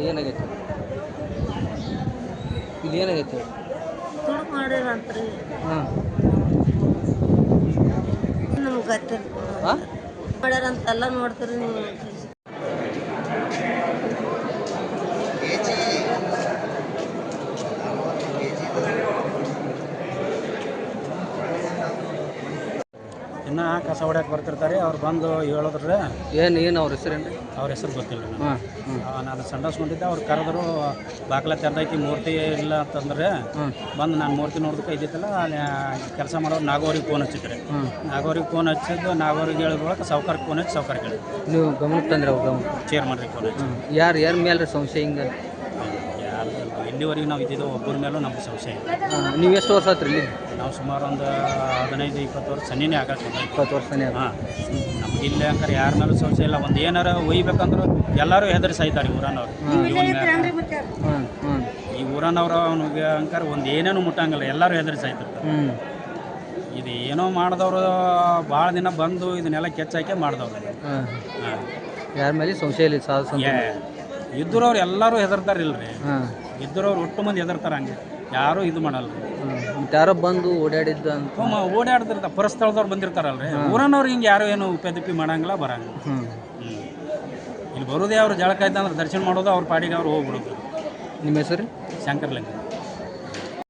ಏನಾಗೈತೆ ಇಲ್ಲಿ ಏನಾಗೈತೆ ತುಡುಕ್ ಮಾಡಿರಂತ್ರಿ ಹಾಂ ನಮ್ಗೆ ಗೊತ್ತಿಲ್ಲ ಹಾಂ ಮಾಡ್ಯಾರಂತೆಲ್ಲ ನೋಡ್ತೀರಿ ನೀವು ಇನ್ನೂ ಕಸ ಹೊಡ್ಯಕ್ಕೆ ಬರ್ತಿರ್ತಾರೆ ಅವ್ರು ಬಂದು ಹೇಳಿದ್ರೆ ಏನು ಅವ್ರ ಹೆಸರೇನು ರೀ ಅವ್ರ ಹೆಸರು ಗೊತ್ತಿಲ್ಲ ರೀ ಹಾಂ ನಾನು ಸಂಡಾಸ್ಕೊಂಡಿದ್ದೆ ಅವ್ರು ಕರೆದ್ರು ಬಾಗ್ಲ ತೆರೆದೈತಿ ಮೂರ್ತಿ ಇಲ್ಲ ಅಂತಂದ್ರೆ ಬಂದು ನಾನು ಮೂರ್ತಿ ನೋಡೋದಕ್ಕೆ ಇದ್ದಿತ್ತಲ್ಲ ಅಲ್ಲಿ ಕೆಲಸ ಮಾಡೋರು ನಾಗೋರಿಗೆ ಫೋನ್ ಹಚ್ಚಿದ್ರಿ ನಾಗೋರಿಗೆ ಫೋನ್ ಹಚ್ಚಿದ್ದು ನಾಗೋರಿಗೆ ಹೇಳಿದ್ರೊಳಗೆ ಸಾವ್ಕಾರ್ಗೆ ಫೋನ್ ಹಚ್ಚಿ ಸಾವ್ಕಾರ್ಗೆ ಹೇಳಿ ನೀವು ಗಮನಕ್ಕೆ ತಂದ್ರೆ ಅವ್ರು ಗಮನ ಚೇರ್ಮನ್ರಿಗೆ ಫೋನ್ ಹಚ್ಚಿ ಯಾರ ಮೇಲೆ ರೀ ಸಂಶಯ ಹಿಂಗೆ ಯಾರು ಇಲ್ಲಿವರೆಗೆ ನಾವು ಇದ್ದಿದ್ದು ಒಬ್ಬರ ಮೇಲೂ ನಮ್ಗೆ ಸಂಶಯ ಇಲ್ಲ ನೀವು ಎಷ್ಟು ವರ್ಷ ಆತ್ರಿ ಇಲ್ಲಿ ನಾವು ಸುಮಾರು ಒಂದು 15-20 ವರ್ಷ ಸನ್ನಿನೇ ಆಗತ್ತೆ 20 ವರ್ಷನೇ ಹಾಂ ನಮ್ಗೆ ಇಲ್ಲೇ ಅಂಕರೆ ಯಾರ ಮೇಲೂ ಸಂಶಯ ಇಲ್ಲ ಒಂದು ಏನಾರ ಒಯ್ಬೇಕಂದ್ರೆ ಎಲ್ಲರೂ ಹೆದರಿ ಸಾಯ್ತಾರೆ ಈ ಊರನವ್ರು ಹಾಂ ಹಾಂ ಈ ಊರನವ್ರು ಅವನಿಗೆ ಅಂಕರ್ ಒಂದು ಏನೇನು ಮುಟ್ಟಂಗಿಲ್ಲ ಎಲ್ಲರೂ ಹೆದರಿ ಸಾಯ್ತಿರ್ತಾರೆ ಇದು ಏನೋ ಮಾಡಿದವರು ಭಾಳ ದಿನ ಬಂದು ಇದನ್ನೆಲ್ಲ ಕೆಚ್ಚಾಕೆ ಮಾಡಿದವ್ರು ಹಾಂ ಹಾಂ ಯಾರ ಮೇಲೆ ಸಂಶಯ ಇಲ್ಲ ಸಾಧು ಇದ್ದರವ್ರು ಎಲ್ಲರೂ ಹೆದರ್ತಾರೆ ಇಲ್ರಿ ಹಾಂ ಇದ್ದರವ್ರು ಒಟ್ಟು ಮಂದಿ ಹೆದರ್ತಾರೆ ಹಂಗೆ ಯಾರೂ ಇದು ಮಾಡಲ್ಲ ಮತ್ತು ಯಾರೋ ಬಂದು ಓಡಾಡಿದ್ದು ಅಂತ ಓಡಾಡ್ತಿರ್ತಾರೆ ಪರಸ್ಥಳದವ್ರು ಬಂದಿರ್ತಾರಲ್ರಿ ಊರನವ್ರು ಹಿಂಗೆ ಯಾರು ಏನು ಉಪೇದಿಪ್ಪಿ ಮಾಡಂಗಿಲ್ಲ ಬರಂಗಿಲ್ಲ ಇಲ್ಲಿ ಬರೋದೇ ಅವ್ರು ಜಳಕ ಇದ್ದಂದ್ರೆ ದರ್ಶನ ಮಾಡೋದು ಅವ್ರ ಪಾಡಿಗೆ ಅವ್ರು ಹೋಗ್ಬಿಡೋದು ನಿಮ್ಮ ಹೆಸರು ಶಂಕರ್ಲಿಂಗ